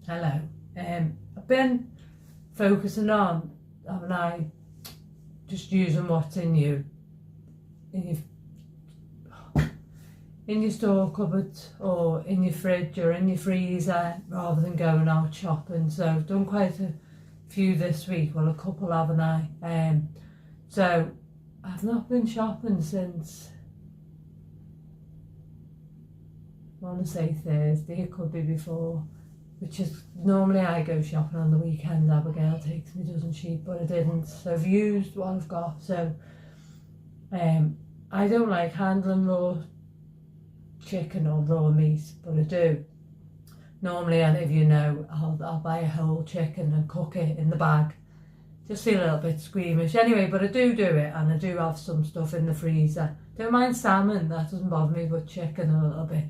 Hello. I've been focusing on, haven't I, just using what's in your store cupboard or in your fridge or in your freezer rather than going out shopping. So I've done quite a few this week, well a couple haven't I? So I've not been shopping since, I want to say Thursday, it could be before, which is normally I go shopping on the weekend. Abigail takes me, doesn't she? But I didn't, so I've used what I've got. So I don't like handling raw chicken or raw meat, but I do. Normally, and if you know, I'll buy a whole chicken and cook it in the bag. Just feel a little bit squeamish anyway, but I do it, and I do have some stuff in the freezer. Don't mind salmon, that doesn't bother me, but chicken a little bit.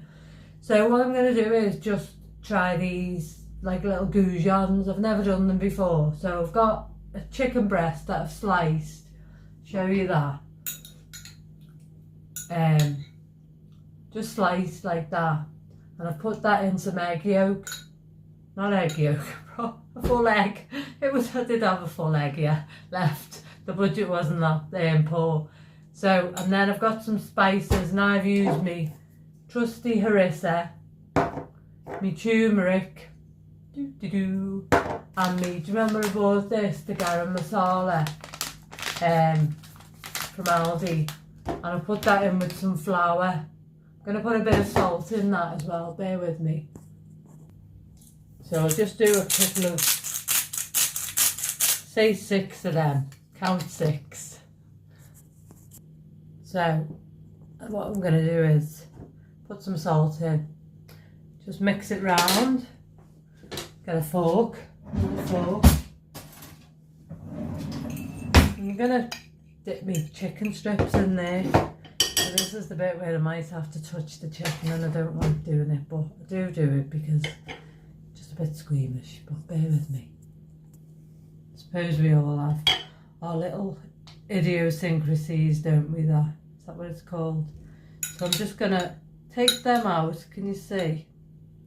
So what I'm going to do is just try these like little goujons. I've never done them before. So I've got a chicken breast that I've sliced. Show you that. Just sliced like that. And I've put that in some egg yolk. Not egg yolk, a full egg. I did have a full egg, yeah, left. The budget wasn't that poor. So, and then I've got some spices, and I've used me trusty harissa, me turmeric, and me, do you remember I bought this, the garam masala from Aldi, and I put that in with some flour. I'm going to put a bit of salt in that as well, bear with me. So I'll just do a couple of, say 6 of them, count 6. So what I'm going to do is put some salt in, just mix it round, get a fork, I'm going to dip me chicken strips in there. So this is the bit where I might have to touch the chicken, and I don't like doing it, but I do it because I'm just a bit squeamish, but bear with me. I suppose we all have our little idiosyncrasies, don't we? Is that what it's called? So I'm just going to take them out. Can you see?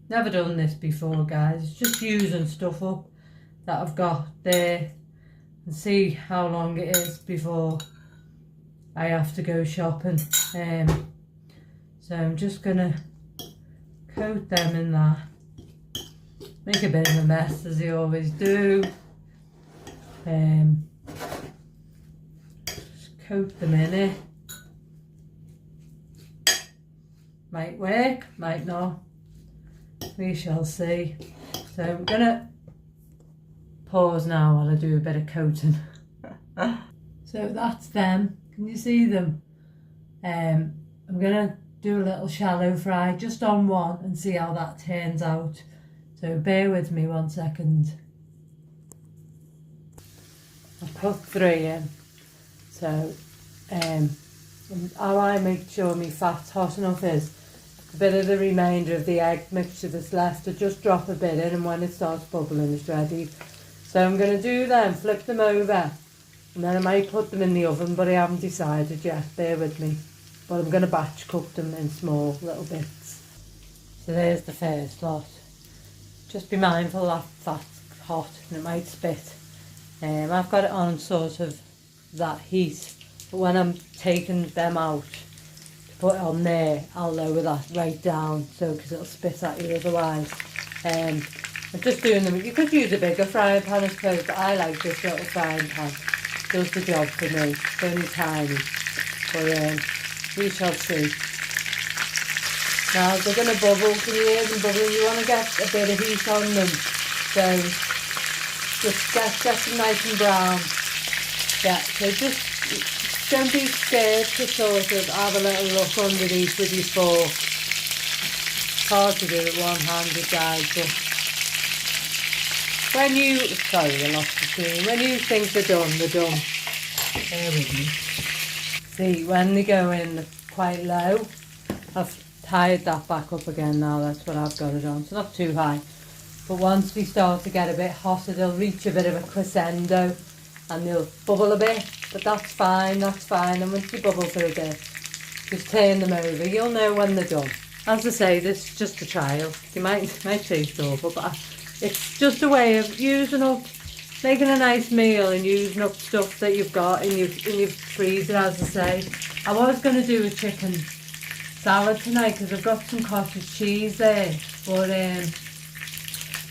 Never done this before, guys. It's just using stuff up that I've got there and see how long it is before I have to go shopping. So I'm just going to coat them in that. Make a bit of a mess, as you always do. Just coat them in it. Might work, might not. We shall see. So I'm going to pause now while I do a bit of coating. So that's them. Can you see them? I'm going to do a little shallow fry just on one and see how that turns out. So bear with me 1 second. I put 3 in. So how I make sure my fat's hot enough is a bit of the remainder of the egg mixture that's left, to just drop a bit in, and when it starts bubbling it's ready. So I'm going to do them, flip them over, and then I might put them in the oven, but I haven't decided yet, bear with me. But I'm going to batch cook them in small little bits. So there's the first lot. Just be mindful that fat's hot and it might spit. I've got it on sort of that heat, but when I'm taking them out to put it on there, I'll lower that right down, so because it'll spit at you otherwise. I'm just doing them. You could use a bigger frying pan, I suppose, but I like this little frying pan. It does the job for me. It's only tiny, but we shall see. Now they're going to bubble. Can you hear them bubbling? You want to get a bit of heat on them, so just get them nice and brown. Yeah, so just don't be scared to sort of have a little look underneath with your fork. It's hard to do it one-handed, guys, but when you, sorry I lost the screen, when you think they're done, they're done. Bear with me. See, when they go in quite low, I've tied that back up again now, that's what I've got it on, so not too high. But once they start to get a bit hotter, they'll reach a bit of a crescendo and they'll bubble a bit, but that's fine, and once you bubble for a bit, just turn them over, you'll know when they're done. As I say, this is just a trial. You might taste awful, but It's just a way of making a nice meal and using up stuff that you've got in your freezer, as I say. I was going to do a chicken salad tonight because I've got some cottage cheese there, but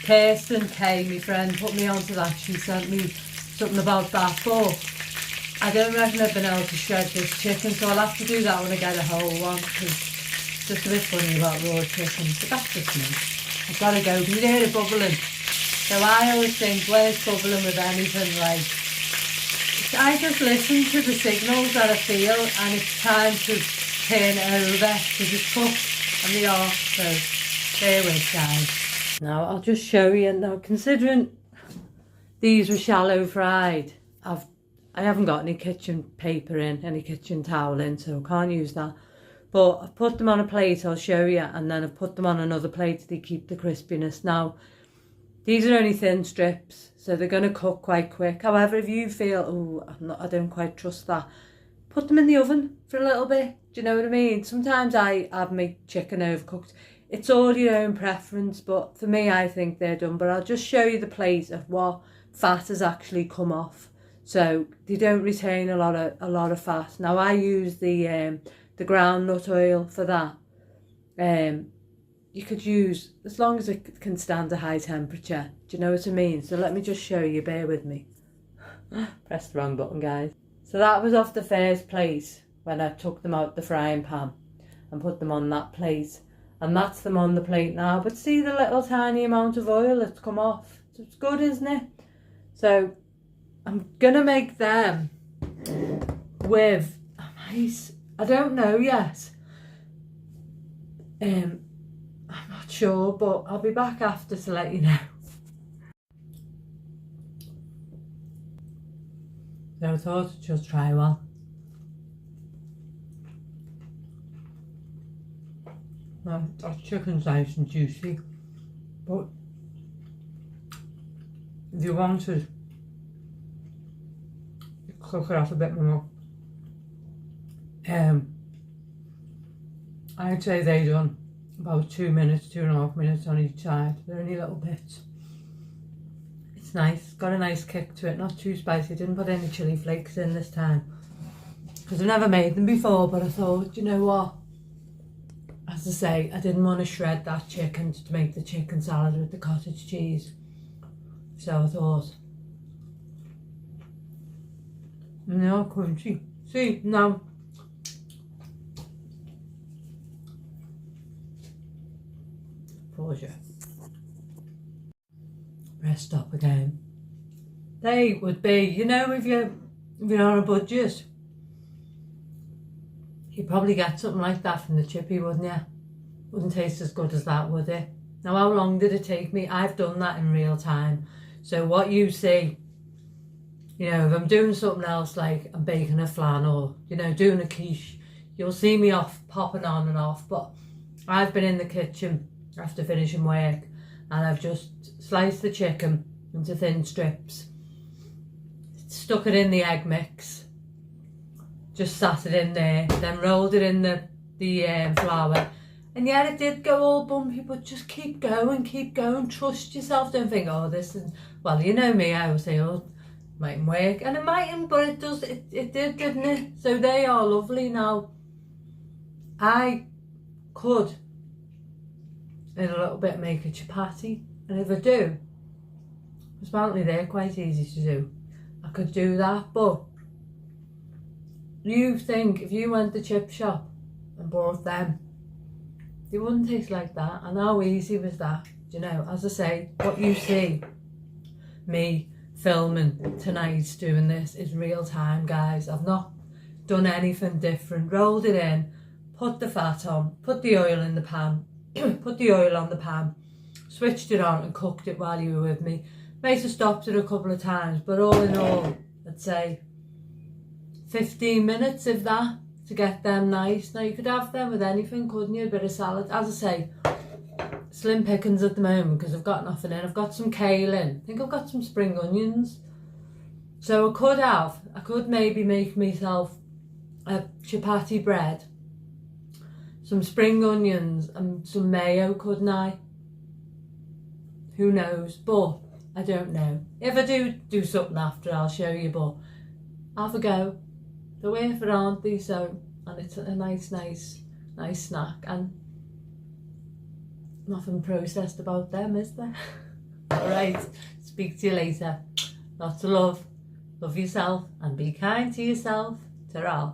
Kirsten Kay, my friend, put me onto that. She sent me something about that, but I don't reckon I've been able to shred this chicken, so I'll have to do that when I get a whole one, because it's just a bit funny about raw chicken, but that's just me. I've got to go. Can you hear it bubbling? So I always think when it's bubbling with anything, like, I just listen to the signals that I feel, and it's time to turn it over because it's cooked and they are. So there we go. Now I'll just show you. Now, considering these were shallow fried, I haven't got any kitchen paper in, any kitchen towel in, so I can't use that. But I've put them on a plate, I'll show you, and then I've put them on another plate to keep the crispiness. Now, these are only thin strips, so they're going to cook quite quick. However, if you feel, I don't quite trust that, put them in the oven for a little bit. Do you know what I mean? Sometimes I have my chicken overcooked. It's all your own preference, but for me, I think they're done. But I'll just show you the plate of what fat has actually come off, so they don't retain a lot of fat. Now, I use the groundnut oil for that. You could use, as long as it can stand a high temperature. Do you know what I mean? So let me just show you, bear with me. Press the wrong button, guys. So that was off the first plate when I took them out the frying pan and put them on that plate. And that's them on the plate now. But see the little tiny amount of oil that's come off? It's good, isn't it? So I'm gonna make them with nice, I don't know yet. I'm not sure, but I'll be back after to let you know. So I thought I'd just try one. Now, that chicken's nice and juicy, but if you wanted, you cook it off a bit more. I'd say they done about 2 minutes, 2.5 minutes on each side. They're only little bits. It's nice, got a nice kick to it, not too spicy. Didn't put any chilli flakes in this time because I've never made them before, but I thought, you know what, as I say, I didn't want to shred that chicken to make the chicken salad with the cottage cheese, so I thought, no, crunchy. See, now pause you. Press stop again. They would be, you know, if you're on a budget, you'd probably get something like that from the chippy, wouldn't you? Wouldn't taste as good as that, would it? Now, how long did it take me? I've done that in real time. So what you see, you know, if I'm doing something else, like I'm baking a flan or, you know, doing a quiche, you'll see me popping on and off. But I've been in the kitchen after finishing work and I've just sliced the chicken into thin strips, stuck it in the egg mix, just sat it in there, then rolled it in the flour. And yeah, it did go all bumpy, but just keep going, trust yourself. Don't think, oh, this is, well, you know me, I always say, oh, it mightn't work, and it mightn't, but it does, it did, didn't it? So they are lovely. Now, I could in a little bit make a chapati, and if I do, apparently they're quite easy to do, I could do that. But you think if you went to the chip shop and bought them, they wouldn't taste like that. And how easy was that? You know, as I say, what you see me filming tonight doing this is real time, guys. I've not done anything different. Rolled it in, put the fat on, put the oil in the pan, put the oil on the pan, switched it on and cooked it while you were with me. Might have stopped it a couple of times, but all in all, I'd say 15 minutes, if that, to get them nice. Now, you could have them with anything, couldn't you? A bit of salad. As I say, slim pickings at the moment because I've got nothing in. I've got some kale in. I think I've got some spring onions. So I could maybe make myself a chapati bread, some spring onions and some mayo, couldn't I? Who knows? But I don't know. If I do something after, I'll show you. But have a go. They're worth it, aren't they? So, and it's a nice snack, and nothing processed about them, is there? Alright, speak to you later. Lots of love. Love yourself and be kind to yourself. Ta-ra.